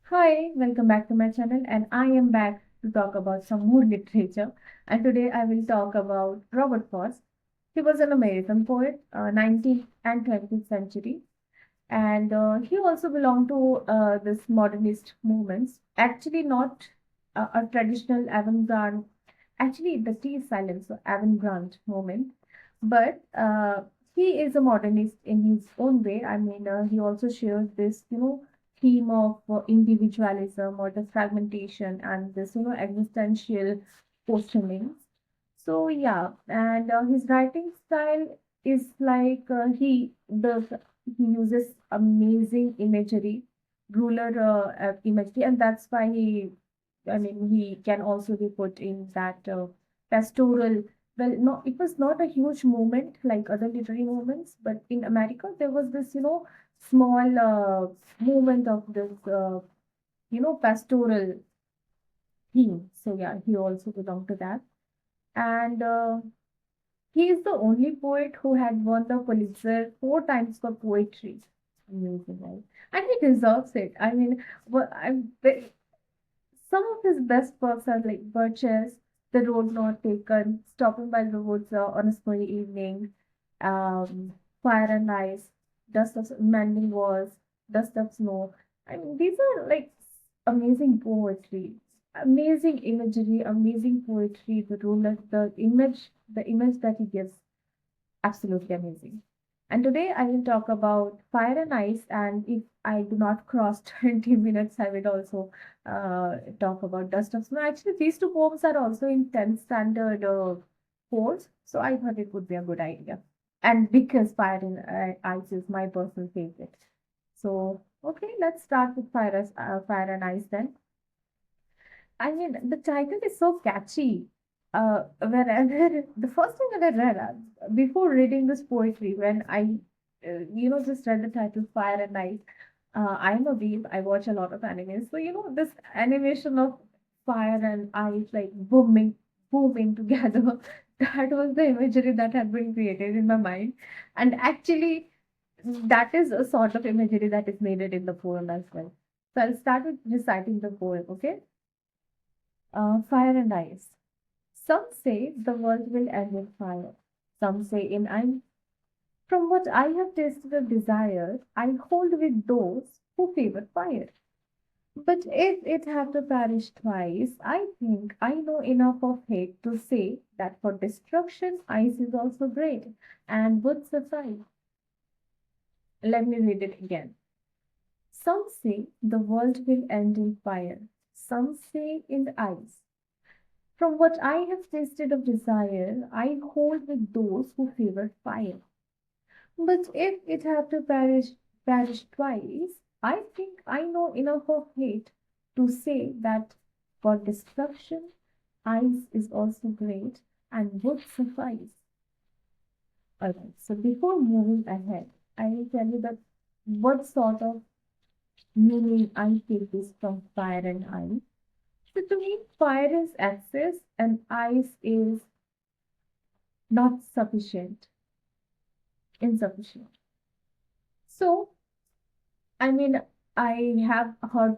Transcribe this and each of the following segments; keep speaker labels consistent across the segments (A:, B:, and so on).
A: Hi, welcome back to my channel, and I am back to talk about some more literature. And today I will talk about Robert Frost. He was an American poet, 19th and 20th century, and he also belonged to this modernist movements. Actually, not a traditional avant-garde. Actually, the T is silent, so avant-garde movement. But he is a modernist in his own way. He also shares this, theme of individualism or the fragmentation and this, existential questionings. So yeah, and his writing style is like he uses amazing imagery, ruler imagery, and that's why he can also be put in that pastoral. Well, no, it was not a huge movement like other literary movements, but in America there was this, small movement of this, pastoral theme. So yeah, he also belonged to that, and he is the only poet who had won the Pulitzer 4 times for poetry. Amazing, right? And he deserves it. Some of his best works are like Birches, The Road Not Taken, Stopping by the Woods on a Snowy Evening, um, Fire and Ice, Dust of Mending Walls, Dust of Snow. These are like amazing poetry, amazing imagery, amazing poetry. The image that he gives, absolutely amazing. And today I will talk about Fire and Ice. And if I do not cross 20 minutes, I will also talk about Dust of Snow. Actually, these two poems are also in 10th standard course. So I thought it would be a good idea. And because Fire and Ice is my personal favorite. So, okay, let's start with Fire and Ice then. The title is so catchy. Wherever the first thing that I read before reading this poetry, when just read the title Fire and Ice. I'm a weeb. I watch a lot of anime, so this animation of fire and ice like booming together. That was the imagery that had been created in my mind, and actually, that is a sort of imagery that is needed in the poem as well. So I'll start with reciting the poem. Okay. Fire and ice. Some say the world will end in fire. Some say in ice. From what I have tasted of desire, I hold with those who favor fire. But if it have to perish twice, I think I know enough of hate to say that for destruction, ice is also great and would suffice. Let me read it again. Some say the world will end in fire. Some say in ice. From what I have tasted of desire, I hold with those who favor fire. But if it have to perish twice, I think I know enough of hate to say that for destruction, ice is also great and would suffice. Alright, so before moving ahead, I will tell you that what sort of meaning I take this from fire and ice. So to me, fire is excess and ice is not sufficient, insufficient. So I mean, I have heard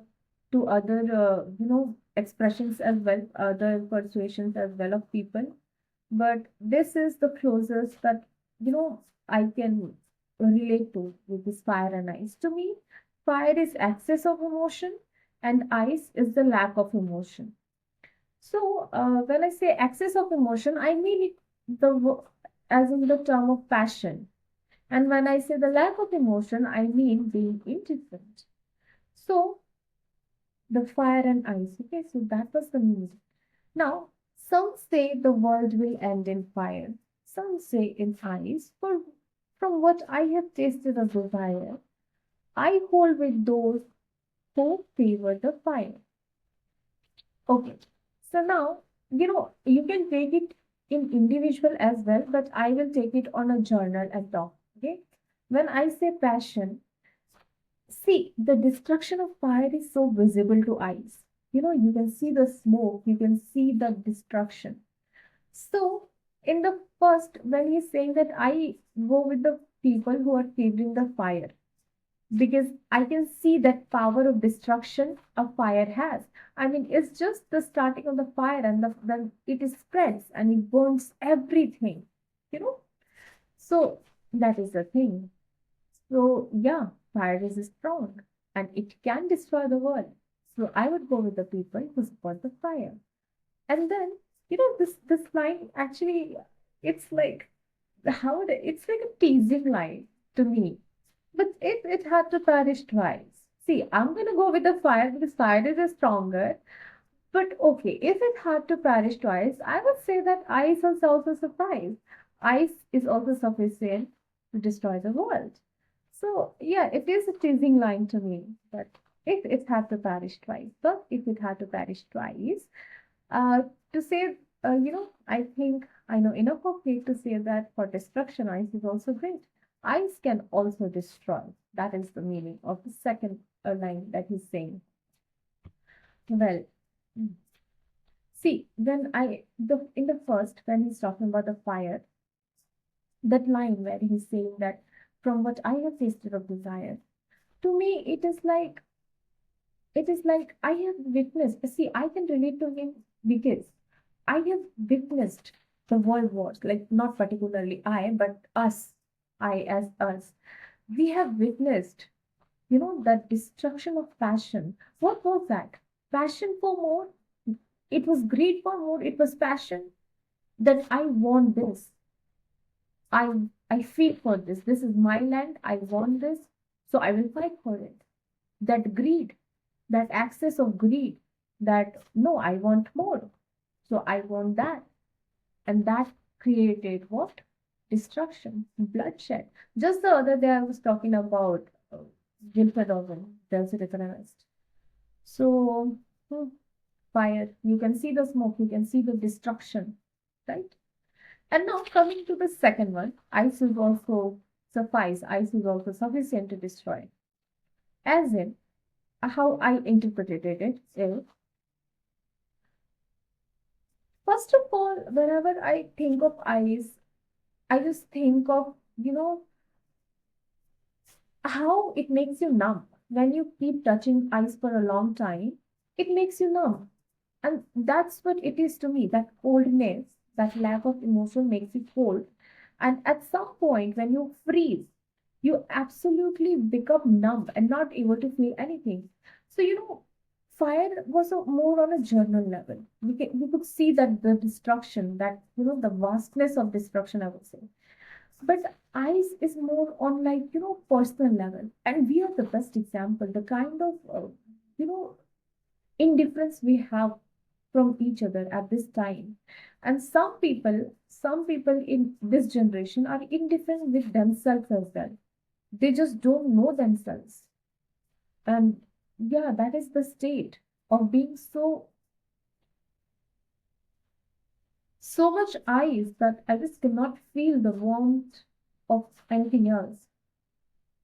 A: to other, expressions as well, other persuasions as well of people, but this is the closest that, I can relate to with this fire and ice. To me, fire is excess of emotion and ice is the lack of emotion. So, when I say excess of emotion, I mean it as in the term of passion. And when I say the lack of emotion, I mean being indifferent. So, the fire and ice. Okay, so that was the meaning. Now, some say the world will end in fire. Some say in ice. For from what I have tasted of desire, I hold with those who favor the fire. Okay, so now you can take it in individual as well, but I will take it on a journal and talk. Okay, when I say passion, see, the destruction of fire is so visible to eyes. You can see the smoke, you can see the destruction. So, in the first, when he's saying that I go with the people who are favoring the fire, because I can see that power of destruction a fire has. I mean, it's just the starting of the fire, and then it is spreads and it burns everything, you know. So that is the thing. So yeah, fire is strong and it can destroy the world. So I would go with the people who support the fire. And then, this line actually, it's like it's like a teasing line to me. But if it had to perish twice, see, I'm gonna go with the fire because fire is stronger. But okay, if it had to perish twice, I would say that ice is also suffice. Ice is also sufficient to destroy the world. So yeah, it is a teasing line to me. But if it had to perish twice, but if it had to perish twice, uh, to say, I think I know enough of it to say that for destruction, ice is also great. Ice can also destroy. That is the meaning of the second line that he's saying. Well, mm, see, when I the in the first when he's talking about the fire, that line where he's saying that from what I have tasted of desire, to me it is like I have witnessed. See, I can relate to him because I have witnessed the world wars, like not particularly I, but us, I as us. We have witnessed, that destruction of passion. What was that? Passion for more? It was greed for more. It was passion that I want this. I feel for this. This is my land. I want this. So I will fight for it. That greed, that access of greed, that no, I want more. So I want that. And that created what? Destruction, bloodshed. Just the other day, I was talking about Wilfred Owen, there's a economist. So, hmm, fire, you can see the smoke, you can see the destruction, right? And now coming to the second one, ice is also suffice, ice is also sufficient to destroy. As in, how I interpreted it is, first of all, whenever I think of ice, I just think of, how it makes you numb. When you keep touching ice for a long time, it makes you numb. And that's what it is to me. That coldness, that lack of emotion makes you cold. And at some point, when you freeze, you absolutely become numb and not able to feel anything. So, fire was more on a journal level. We could see that the destruction, that, the vastness of destruction, I would say. But ice is more on, like, personal level. And we are the best example, the kind of, you know, indifference we have from each other at this time. And some people in this generation are indifferent with themselves as well. They just don't know themselves. And yeah, that is the state of being so much ice that I just cannot feel the warmth of anything else.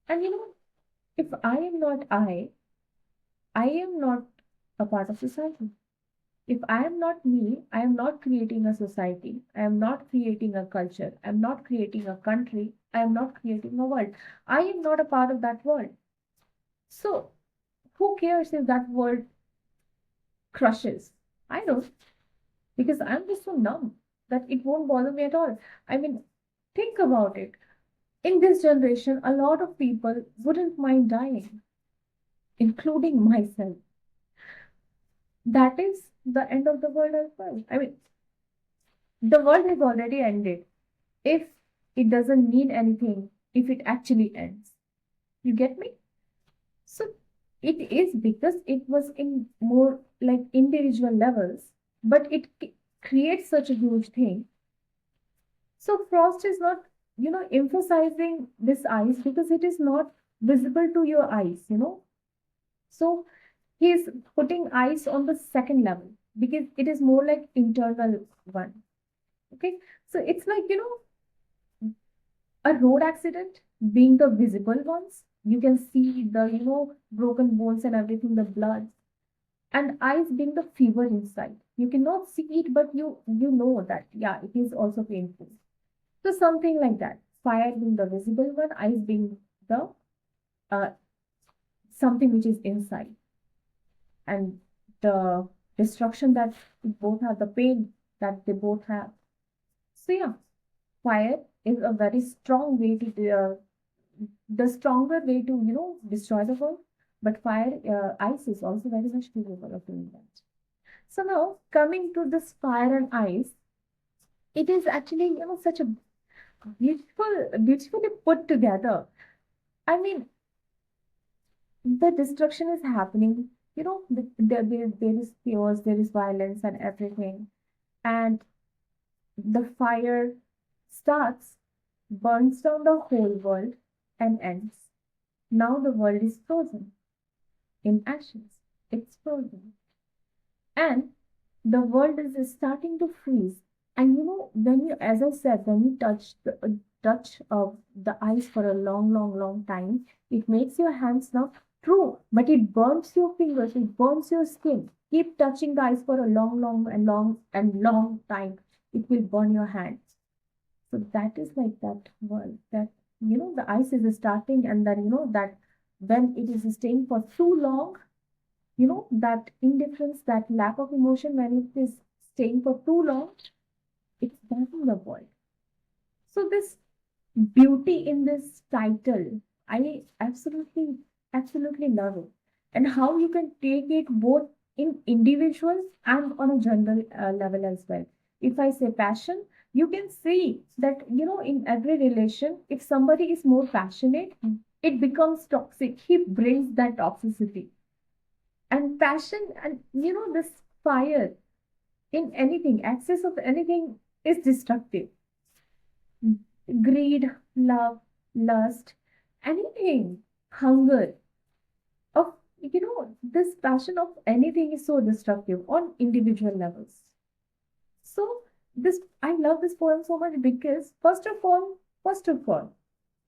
A: And if I am not I am not a part of society. If I am not me, I am not creating a society. I am not creating a culture. I am not creating a country. I am not creating a world. I am not a part of that world. So who cares if that world crushes? I don't, because I'm just so numb that it won't bother me at all. I mean, think about it. In this generation, a lot of people wouldn't mind dying, including myself. That is the end of the world as well. I mean, the world has already ended. If it doesn't mean anything, if it actually ends. You get me? So it is because it was in more like individual levels, but it creates such a huge thing. So Frost is not, emphasizing this ice because it is not visible to your eyes. So he's putting ice on the second level because it is more like internal one. Okay. So it's like, a road accident being the visible ones. You can see the, broken bones and everything, the blood, and ice being the fever inside. You cannot see it, but you know that, yeah, it is also painful. So something like that. Fire being the visible one, ice being the something which is inside, and the destruction that both have, the pain that they both have. So yeah, fire is a very strong way to the stronger way to destroy the world. But fire, ice is also very much capable of doing that. So now coming to this fire and ice, it is actually such a beautifully put together. I mean, the destruction is happening. There is chaos, there is violence, and everything. And the fire starts, burns down the whole world, and ends. Now the world is frozen in ashes. It's frozen. And the world is starting to freeze. And when you, as I said, when you touch of the ice for a long, long, long time, it makes your hands numb. True, but it burns your fingers, it burns your skin. Keep touching the ice for a long, long, and long and long time. It will burn your hands. So that is like that world that the ice is starting, and then that when it is staying for too long, that indifference, that lack of emotion, when it is staying for too long, it's burning the world. So this beauty in this title, I absolutely love it. And how you can take it both in individuals and on a general level as well. If I say passion, you can see that, in every relation, if somebody is more passionate, it becomes toxic. He brings that toxicity. And passion and, this fire in anything, excess of anything is destructive. Greed, love, lust, anything, hunger, of this passion of anything is so destructive on individual levels. So this, I love this poem so much because first of all,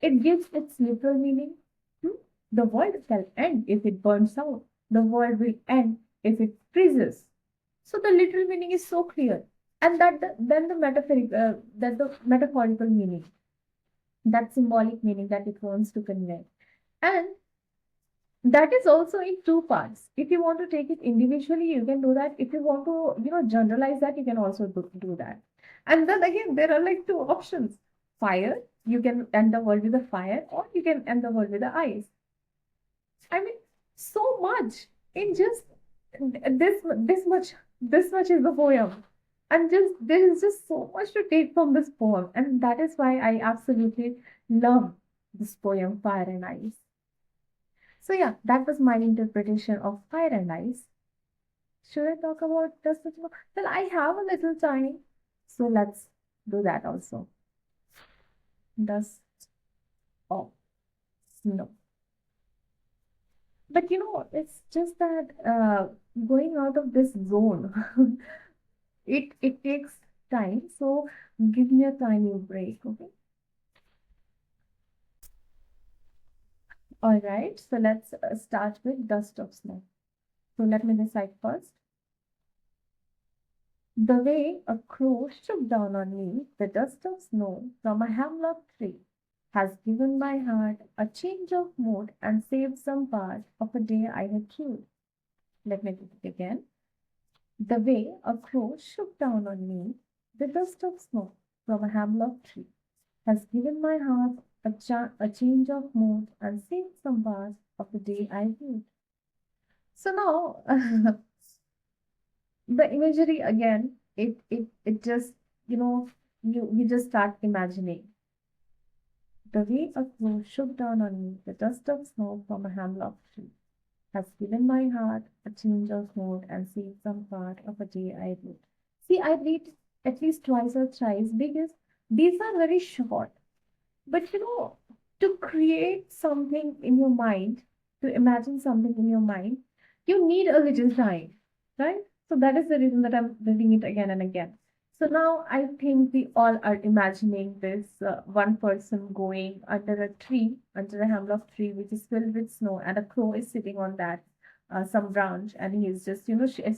A: it gives its literal meaning. Hmm? The world shall end if it burns out. The world will end if it freezes. So the literal meaning is so clear, and then the metaphorical meaning, that symbolic meaning that it wants to convey, and that is also in two parts. If you want to take it individually, you can do that. If you want to, generalize that, you can also do that. And then again, there are like two options. Fire, you can end the world with a fire, or you can end the world with the ice. I mean, so much in just this much is the poem. And just there is just so much to take from this poem. And that is why I absolutely love this poem, Fire and Ice. So yeah, that was my interpretation of Fire and Ice. Should I talk about Dust of Snow? Well, I have a little time, so let's do that also. Dust of Snow. But it's just that going out of this zone, it takes time. So give me a tiny break, okay? All right. So let's start with Dust of Snow. So let me recite first. The way a crow shook down on me, the dust of snow from a hemlock tree, has given my heart a change of mood and saved some part of a day I had killed. Let me do it again. The way a crow shook down on me, the dust of snow from a hemlock tree, has given my heart a change of mood and saved some part of the day I lived. So now, the imagery again, it just, you know, you just start imagining. The way a crow shook down on me, the dust of snow from a hemlock tree, has given my heart a change of mood and saved some part of a day I read. See, I read at least twice or thrice because these are very short. But to create something in your mind, to imagine something in your mind, you need a little time, right? So that is the reason that I'm reading it again and again. So now I think we all are imagining this one person going under a tree, under a hemlock tree, which is filled with snow, and a crow is sitting on that some branch, and he is just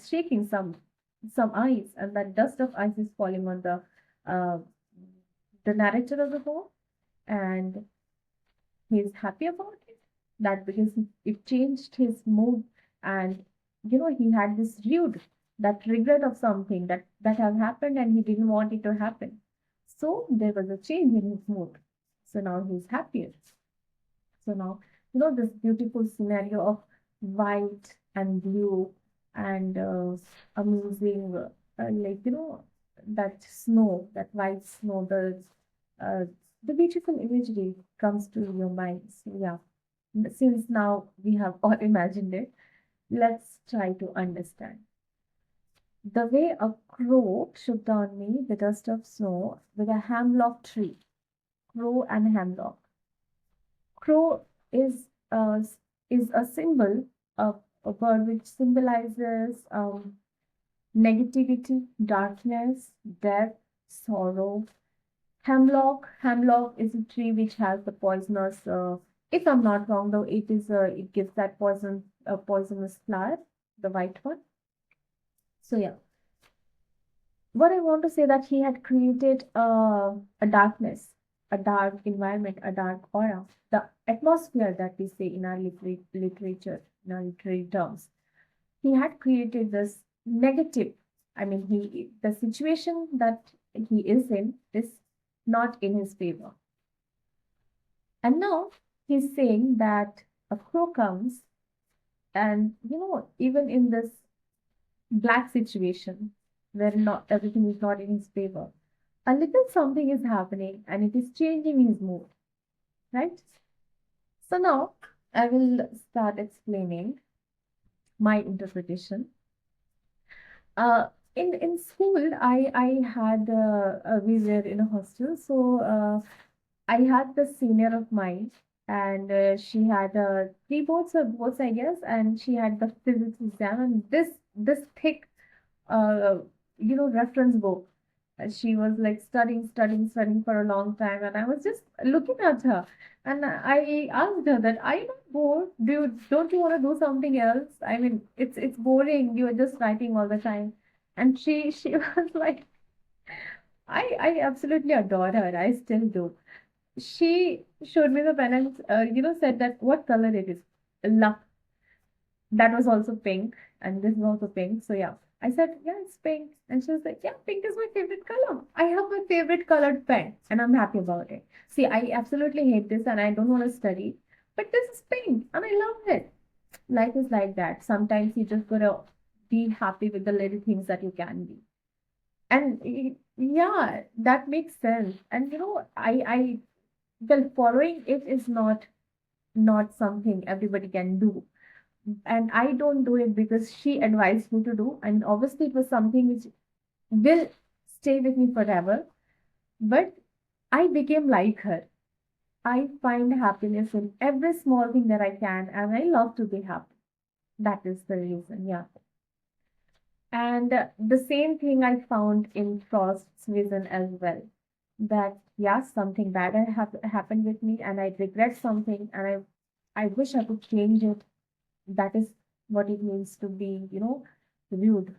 A: shaking some ice, and that dust of ice is falling on uh, the narrator of the poem, and he's happy about it. that because it changed his mood, and he had this rude, that regret of something that have happened and he didn't want it to happen. So there was a change in his mood. So now he's happier. So now, this beautiful scenario of white and blue and amazing, like, that snow, that white snow, uh, the beautiful imagery comes to your mind. So, yeah, since now we have all imagined it, let's try to understand. The way a crow shook on me the dust of snow with a hemlock tree. Crow and hemlock. Crow is a is a symbol of a bird which symbolizes negativity, darkness, death, sorrow. Hemlock is a tree which has the poisonous. If I'm not wrong, though, it gives that poisonous flower, the white one. So yeah, what I want to say that he had created a darkness, a dark environment, a dark aura, the atmosphere that we say in our literature, in our literary terms. He had created this negative. I mean, the situation that he is in is not in his favor. And now he's saying that a crow comes, and even in this black situation where not everything is not in his favor, a little something is happening and it is changing his mood, right? So now I will start explaining my interpretation. Uh, in school, I had we were in a hostel, so I had the senior of mine, and she had three boards, I guess, and she had the physics exam, and this thick, uh, reference book. And she was like studying for a long time, and I was just looking at her, and I asked her that, "Are you not bored? Don't you want to do something else? I mean, it's boring. You are just writing all the time." And she was like, I absolutely adore her. I still do. She showed me the pen and said that what color it is. Luck. That was also pink, and this is also pink. So yeah, I said, yeah, it's pink. And she was like, yeah, pink is my favorite color. I have my favorite colored pen, and I'm happy about it. See, I absolutely hate this and I don't want to study, but this is pink and I love it. Life is like that. Sometimes you just gotta be happy with the little things that you can be. And yeah, that makes sense. And I well, following it is not something everybody can do, and I don't do it because she advised me to do. And obviously, it was something which will stay with me forever. But I became like her. I find happiness in every small thing that I can, and I love to be happy. That is the reason, yeah. And the same thing I found in Frost's vision as well. That yes, something bad have happened with me, and I regret something, and I wish I could change it. That is what it means to be, rude.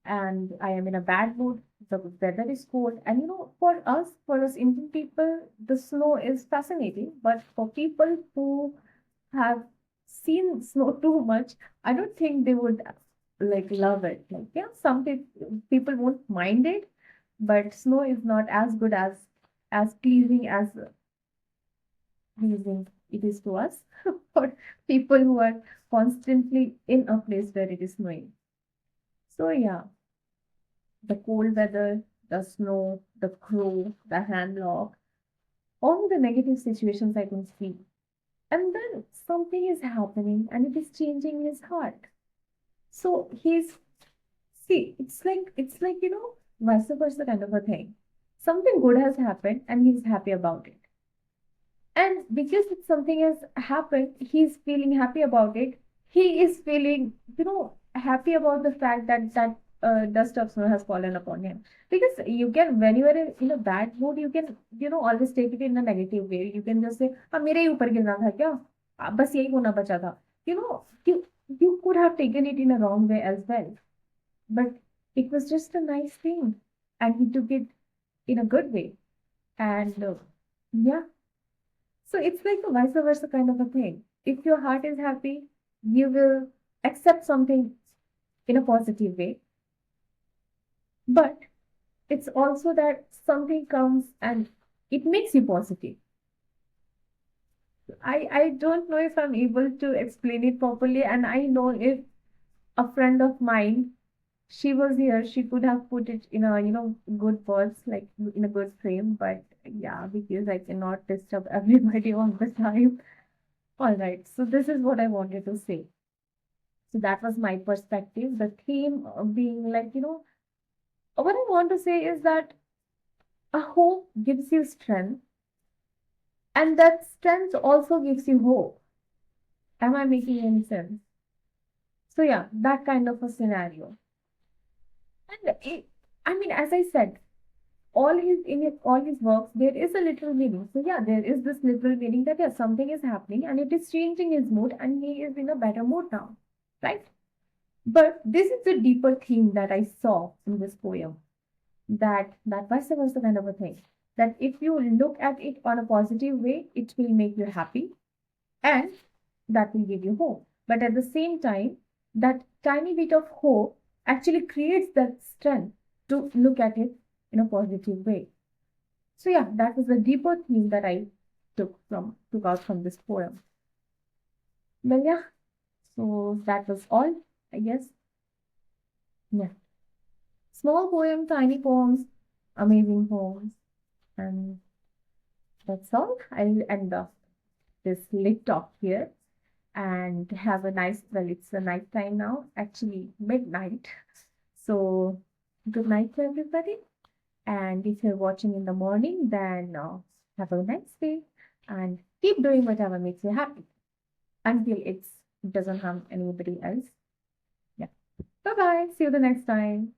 A: And I am in a bad mood. The weather is cold. And for us Indian people, the snow is fascinating. But for people who have seen snow too much, I don't think they would like love it. Like, yeah, some people won't mind it, but snow is not as good as pleasing it is to us for people who are constantly in a place where it is snowing. So yeah, the cold weather, the snow, the crow, the handlock, all the negative situations I can see. And then something is happening and it is changing his heart. So it's like, vice versa kind of a thing. Something good has happened and he's happy about it. And because it's something has happened, he's feeling happy about it. He is feeling, happy about the fact that dust of snow has fallen upon him. Because you can, when you are in a bad mood, you can, always take it in a negative way. You can just say, "हाँ मेरे ही ऊपर गिरना था क्या? बस यही होना बचा था." You know, you could have taken it in a wrong way as well. But it was just a nice thing, and he took it in a good way. And yeah, so it's like a vice versa kind of a thing. if your heart is happy, you will accept something in a positive way. But it's also that something comes and it makes you positive. I don't know if I'm able to explain it properly, and I know if a friend of mine, she was here, she could have put it in a, good words, like in a good frame, but yeah, because I cannot disturb everybody all the time. All right, so this is what I wanted to say. So that was my perspective. The theme being like, what I want to say is that a hope gives you strength, and that strength also gives you hope. Am I making any sense? So yeah, that kind of a scenario. And I mean, as I said, all his works, there is a literal meaning. So yeah, there is this literal meaning that yeah, something is happening and it is changing his mood, and he is in a better mood now, right? But this is the deeper theme that I saw in this poem. That vice versa kind of a thing. That if you look at it on a positive way, it will make you happy, and that will give you hope. But at the same time, that tiny bit of hope actually creates that strength to look at it in a positive way. So yeah, that was the deeper theme that I took out from this poem. Well, yeah, so that was all, I guess. Yeah. Small poem, tiny poems, amazing poems. And that's all. I'll end off this lit talk here and have a nice, well, it's a night time now, actually midnight. So good night to everybody. And if you're watching in the morning, then have a nice day and keep doing whatever makes you happy until it doesn't harm anybody else. Yeah. Bye bye. See you the next time.